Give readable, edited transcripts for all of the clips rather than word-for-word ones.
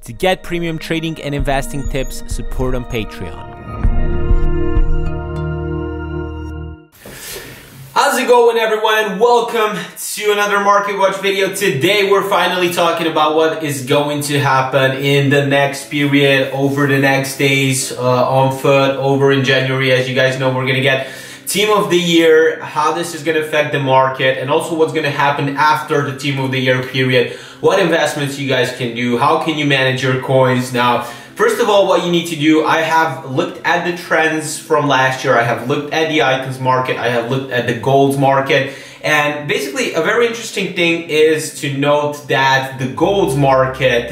To get premium trading and investing tips, support on Patreon. How's it going, everyone, and welcome to another Market Watch video. Today we're finally talking about what is going to happen in the next period, over the next days, on foot, over in January. As you guys know, we're going to get Team of the Year, how this is going to affect the market, and also what's going to happen after the Team of the Year period, what investments you guys can do, how can you manage your coins. Now, first of all, what you need to do, I have looked at the trends from last year, I have looked at the icons market, I have looked at the golds market, and basically a very interesting thing is to note that the golds market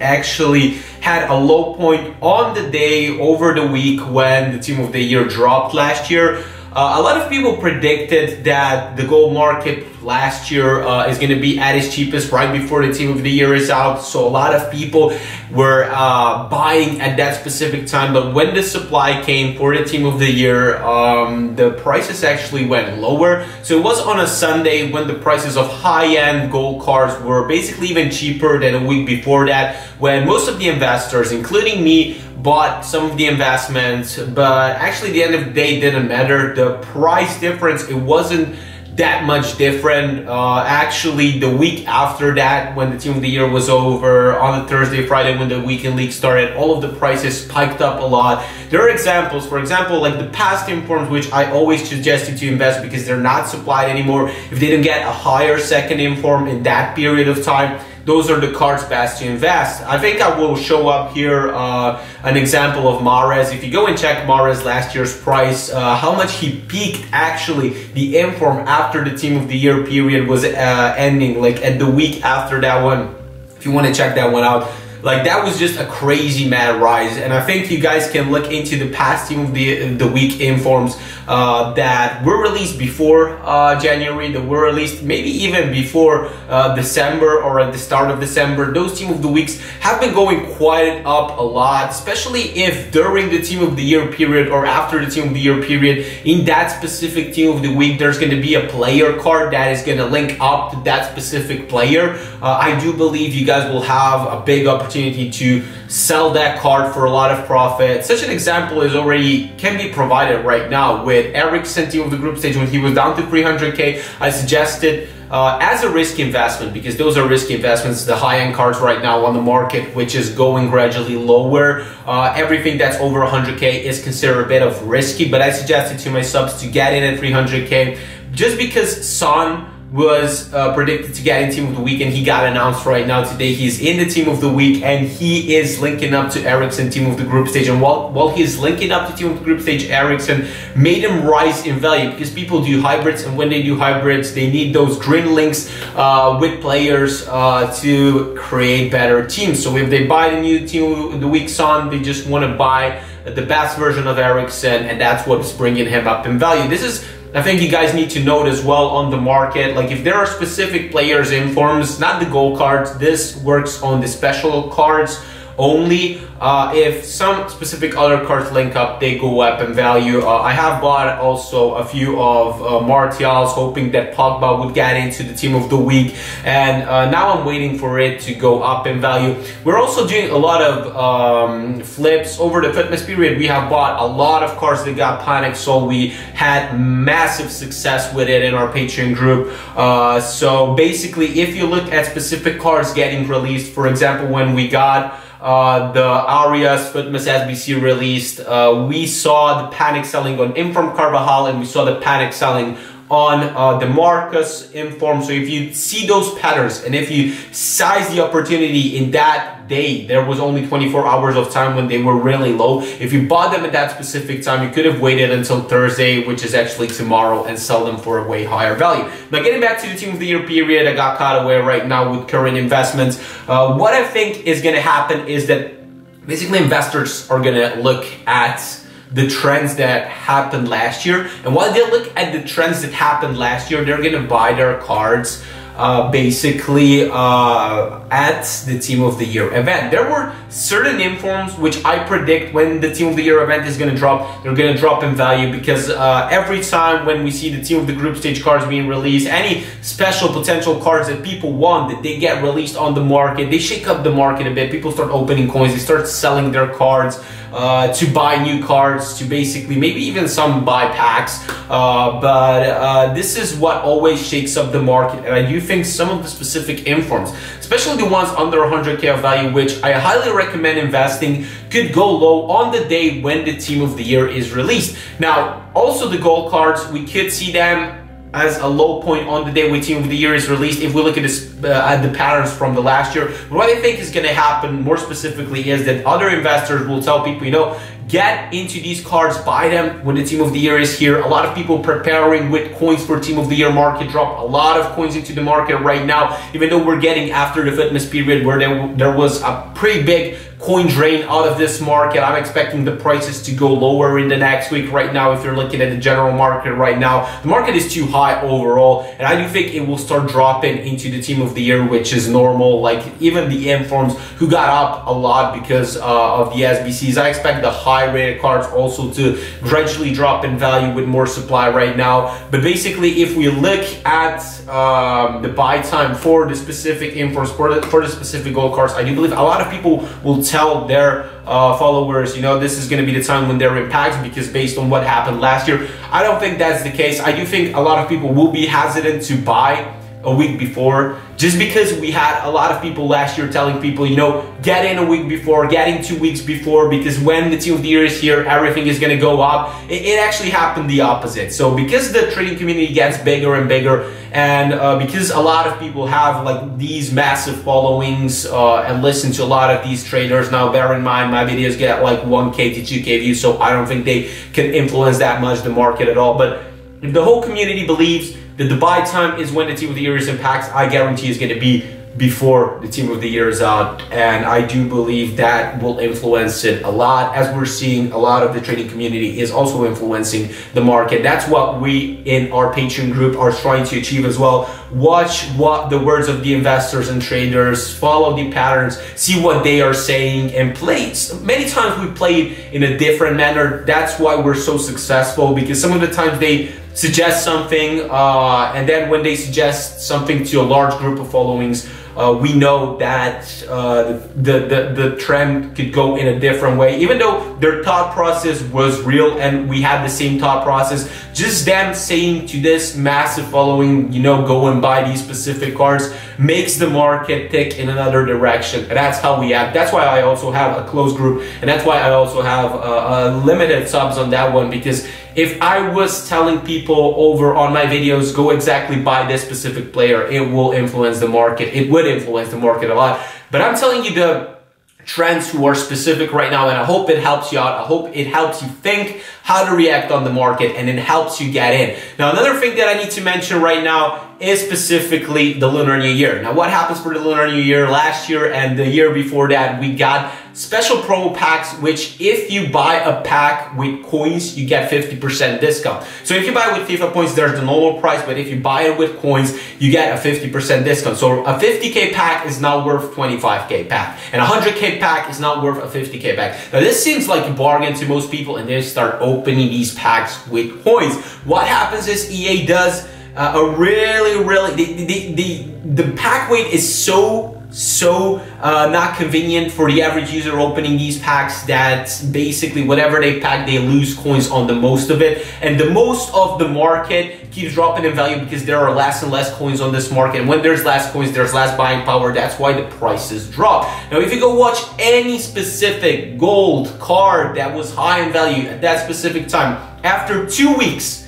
actually had a low point on the day over the week when the Team of the Year dropped last year. A lot of people predicted that the gold market last year is going to be at its cheapest right before the Team of the Year is out. So a lot of people were buying at that specific time. But when the supply came for the Team of the Year, the prices actually went lower. So it was on a Sunday when the prices of high-end gold cards were basically even cheaper than a week before that, when most of the investors, including me, bought some of the investments, but actually at the end of the day, it didn't matter. The price difference, it wasn't that much different. Actually, the week after that, when the Team of the Year was over, on the Thursday, Friday, when the weekend league started, all of the prices spiked up a lot. There are examples, for example, like the past informs, which I always suggest you to invest because they're not supplied anymore. If they didn't get a higher second inform in that period of time, those are the cards best to invest. I think I will show up here an example of Mahrez. If you go and check Mahrez last year's price, how much he peaked actually, the inform after the Team of the Year period was ending, like at the week after that one. If you want to check that one out, like that was just a crazy mad rise. And I think you guys can look into the past Team of the Week informs that were released before January, that were released maybe even before December or at the start of December. Those Team of the Weeks have been going quite up a lot, especially if during the Team of the Year period or after the Team of the Year period, in that specific Team of the Week, there's going to be a player card that is going to link up to that specific player. I do believe you guys will have a big opportunity to sell that card for a lot of profit. Such an example is already can be provided right now with Eriksen Team of the Group Stage. When he was down to 300k, I suggested as a risky investment, because those are risky investments, the high-end cards right now on the market, which is going gradually lower. Everything that's over 100k is considered a bit of risky, but I suggested to my subs to get in at 300k just because Son was predicted to get in Team of the Week, and he got announced right now today. He's in the Team of the Week, and he is linking up to Eriksen Team of the Group Stage. And while he's linking up to Team of the Group Stage, Eriksen made him rise in value because people do hybrids, and when they do hybrids, they need those green links with players to create better teams. So if they buy the new Team of the Week Son, they just want to buy the best version of Eriksen, and that's what's bringing him up in value. This is, I think you guys need to note as well on the market, like if there are specific players in forms, not the gold cards, this works on the special cards only. If some specific other cards link up, they go up in value. I have bought also a few of Martials, hoping that Pogba would get into the Team of the Week, and now I'm waiting for it to go up in value. We're also doing a lot of flips over the fitness period. We have bought a lot of cards that got panicked, so we had massive success with it in our Patreon group. So basically, if you look at specific cards getting released, for example, when we got the Arias Fitness SBC released, we saw the panic selling on Inform Carvajal, and we saw the panic selling on the Marcus inform. So if you see those patterns, and if you size the opportunity in that day, there was only 24 hours of time when they were really low. If you bought them at that specific time, you could have waited until Thursday, which is actually tomorrow, and sell them for a way higher value. Now, getting back to the Team of the Year period, I got caught away right now with current investments. What I think is going to happen is that basically investors are going to look at the trends that happened last year, and while they look at the trends that happened last year, they're going to buy their cards basically at the Team of the Year event. There were certain informs which I predict when the Team of the Year event is going to drop, they're going to drop in value, because every time when we see the Team of the Group Stage cards being released, any special potential cards that people want, that they get released on the market, they shake up the market a bit. People start opening coins, they start selling their cards to buy new cards, to basically maybe even some buy packs, but this is what always shakes up the market. And I do think some of the specific informs, especially the ones under 100k of value, which I highly recommend investing, could go low on the day when the Team of the Year is released. Now, also the gold cards, we could see them as a low point on the day when Team of the Year is released if we look at this at the patterns from the last year. But what I think is going to happen more specifically is that other investors will tell people, you know, get into these cards, buy them when the Team of the Year is here. A lot of people preparing with coins for Team of the Year market drop. A lot of coins into the market right now, even though we're getting after the fitness period where there was a pretty big coin drain out of this market. I'm expecting the prices to go lower in the next week. Right now, if you're looking at the general market right now, the market is too high overall, and I do think it will start dropping into the Team of the Year, which is normal. Like even the informs who got up a lot because of the SBCs, I expect the high rated cards also to gradually drop in value with more supply right now. But basically, if we look at the buy time for the specific informs, for the specific gold cards, I do believe a lot of people will tell their followers, you know, this is going to be the time when they're in packs, because based on what happened last year, I don't think that's the case. I do think a lot of people will be hesitant to buy a week before, just because we had a lot of people last year telling people, you know, get in a week before, get in 2 weeks before, because when the Team of the Year is here, everything is going to go up. It actually happened the opposite. So because the trading community gets bigger and bigger, and because a lot of people have like these massive followings and listen to a lot of these traders. Now bear in mind, my videos get like 1k to 2k views, so I don't think they can influence that much the market at all. But if the whole community believes that the buy time is when the Team of the Year is in packs, I guarantee it's going to be before the Team of the Year is out, and I do believe that will influence it a lot, as we're seeing a lot of the trading community is also influencing the market. That's what we in our Patreon group are trying to achieve as well. Watch what the words of the investors and traders, follow the patterns, see what they are saying, and play. Many times we played in a different manner. That's why we're so successful, because some of the times they suggest something, and then when they suggest something to a large group of followings, we know that the trend could go in a different way. Even though their thought process was real and we had the same thought process, just them saying to this massive following, you know, go and buy these specific cards, makes the market tick in another direction. And that's how we act. That's why I also have a closed group, and that's why I also have limited subs on that one, because if I was telling people over on my videos, go exactly buy this specific player, it will influence the market. It would influence the market a lot. But I'm telling you the trends who are specific right now, and I hope it helps you out. I hope it helps you think how to react on the market, and it helps you get in. Now, another thing that I need to mention right now is specifically the Lunar New Year. Now, what happens for the Lunar New Year? Last year and the year before that, we got special promo packs, which if you buy a pack with coins, you get 50% discount. So if you buy it with FIFA points, there's the normal price, but if you buy it with coins, you get a 50% discount. So a 50k pack is now worth 25k pack, and a 100k pack is not worth a 50k pack. Now, this seems like a bargain to most people, and they start opening these packs with coins. What happens is EA does the pack weight is so not convenient for the average user opening these packs that basically whatever they pack, they lose coins on the most of it, and the most of the market keeps dropping in value because there are less and less coins on this market, and when there's less coins, there's less buying power. That's why the prices drop. Now, if you go watch any specific gold card that was high in value at that specific time, after 2 weeks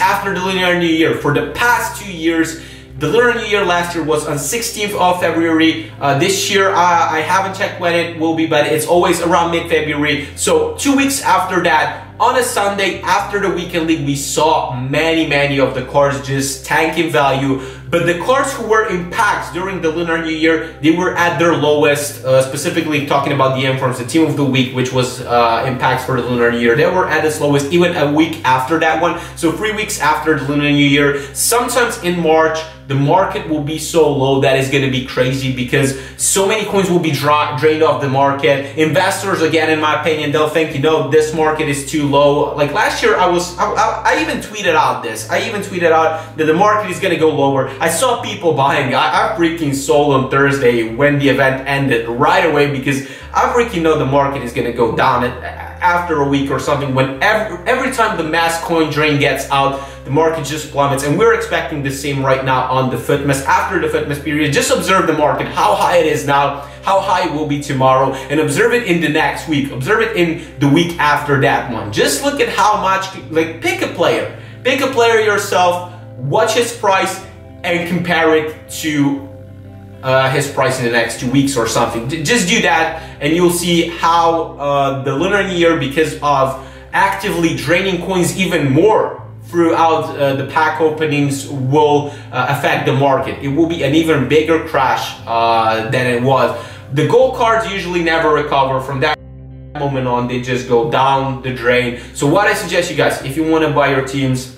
after the Lunar New Year, for the past 2 years, the Lunar New Year last year was on 16th of February. This year, I haven't checked when it will be, but it's always around mid-February. So 2 weeks after that, on a Sunday after the weekend league, we saw many of the cards just tank in value. But the cards who were in packs during the Lunar New Year, they were at their lowest, specifically talking about the informs, the team of the week, which was in packs for the Lunar New Year. They were at its lowest even a week after that one. So 3 weeks after the Lunar New Year, sometimes in March, the market will be so low that is going to be crazy because so many coins will be drained off the market. Investors, again, in my opinion, they'll think, you know, this market is too low. Like last year, I even tweeted out this. I even tweeted out that the market is going to go lower. I saw people buying. I freaking sold on Thursday when the event ended right away because I freaking know the market is going to go down after a week or something. When every time the mass coin drain gets out, the market just plummets, and we're expecting the same right now on the FUTMAS. After the FUTMAS period, just observe the market, how high it is now, how high it will be tomorrow, and observe it in the next week, observe it in the week after that one. Just look at how much, like, pick a player yourself, watch his price, and compare it to his price in the next 2 weeks or something. Just do that, and you'll see how the Lunar New Year, because of actively draining coins even more throughout the pack openings, will affect the market. It will be an even bigger crash than it was. The gold cards usually never recover from that moment on. They just go down the drain. So what I suggest you guys, if you want to buy your teams,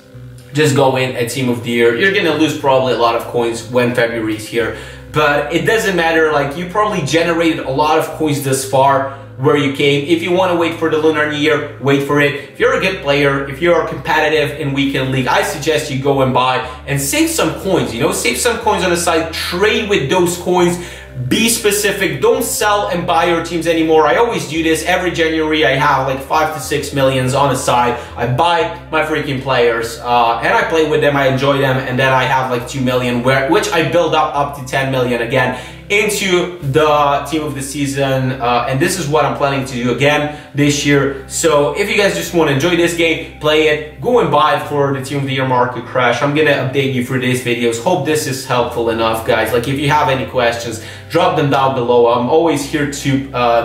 just go in at Team of the Year. You're gonna lose probably a lot of coins when February is here, but it doesn't matter. Like, you probably generated a lot of coins this far where you came. If you want to wait for the Lunar New Year, wait for it. If you're a good player, if you're competitive in weekend league, I suggest you go and buy and save some coins, you know, save some coins on the side, trade with those coins. Be specific, don't sell and buy your teams anymore. I always do this. Every January I have like 5 to 6 millions on the side. I buy my freaking players and I play with them, I enjoy them, and then I have like 2 million, which I build up to 10 million again into the team of the season, and this is what I'm planning to do again this year. So if you guys just want to enjoy this game, play it, go and buy it for the team of the year market crash. I'm gonna update you through these videos. Hope this is helpful enough, guys. Like, if you have any questions, drop them down below. I'm always here to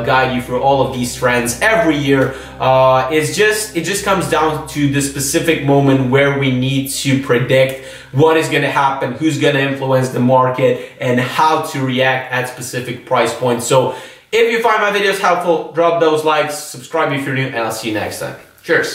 guide you through all of these trends every year. It just comes down to the specific moment where we need to predict what is going to happen, who's going to influence the market, and how to react at specific price points. So if you find my videos helpful, drop those likes, subscribe if you're new, and I'll see you next time. Cheers.